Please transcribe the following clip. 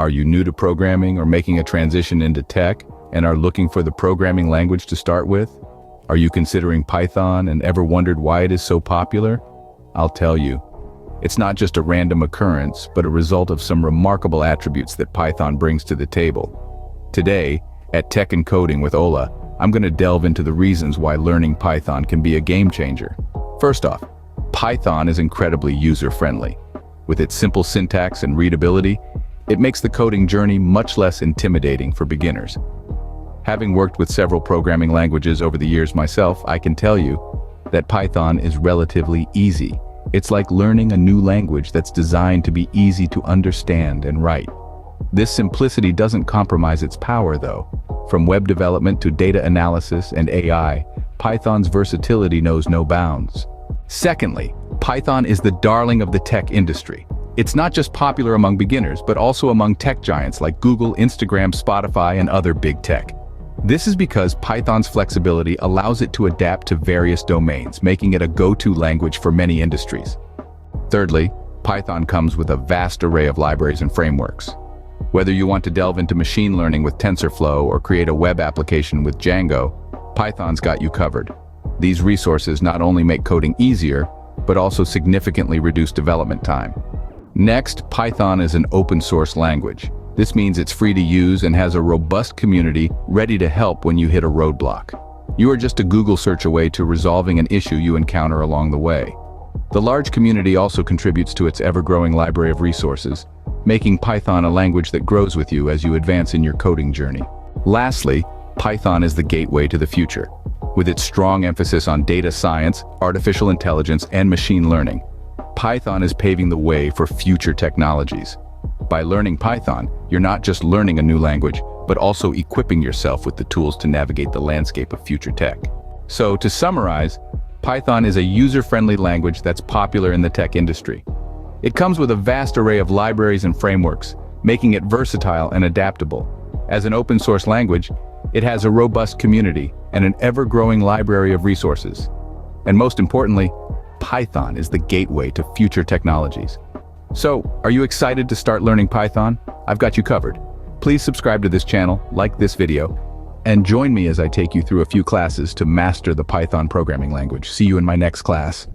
Are you new to programming or making a transition into tech and are looking for the programming language to start with? Are you considering Python and ever wondered why it is so popular? I'll tell you. It's not just a random occurrence, but a result of some remarkable attributes that Python brings to the table. Today, at Tech and Coding with Ola, I'm going to delve into the reasons why learning Python can be a game changer. First off, Python is incredibly user-friendly. With its simple syntax and readability, it makes the coding journey much less intimidating for beginners. Having worked with several programming languages over the years myself, I can tell you that Python is relatively easy. It's like learning a new language that's designed to be easy to understand and write. This simplicity doesn't compromise its power, though. From web development to data analysis and AI, Python's versatility knows no bounds. Secondly, Python is the darling of the tech industry. It's not just popular among beginners, but also among tech giants like Google, Instagram, Spotify, and other big tech. This is because Python's flexibility allows it to adapt to various domains, making it a go-to language for many industries. Thirdly, Python comes with a vast array of libraries and frameworks. Whether you want to delve into machine learning with TensorFlow or create a web application with Django, Python's got you covered. These resources not only make coding easier, but also significantly reduce development time. Next, Python is an open-source language. This means it's free to use and has a robust community ready to help when you hit a roadblock. You are just a Google search away to resolving an issue you encounter along the way. The large community also contributes to its ever-growing library of resources, making Python a language that grows with you as you advance in your coding journey. Lastly, Python is the gateway to the future. With its strong emphasis on data science, artificial intelligence, and machine learning, Python is paving the way for future technologies. By learning Python, you're not just learning a new language, but also equipping yourself with the tools to navigate the landscape of future tech. So, to summarize, Python is a user-friendly language that's popular in the tech industry. It comes with a vast array of libraries and frameworks, making it versatile and adaptable. As an open-source language, it has a robust community and an ever-growing library of resources. And most importantly, Python is the gateway to future technologies. So, are you excited to start learning Python? I've got you covered. Please subscribe to this channel, like this video, and join me as I take you through a few classes to master the Python programming language. See you in my next class.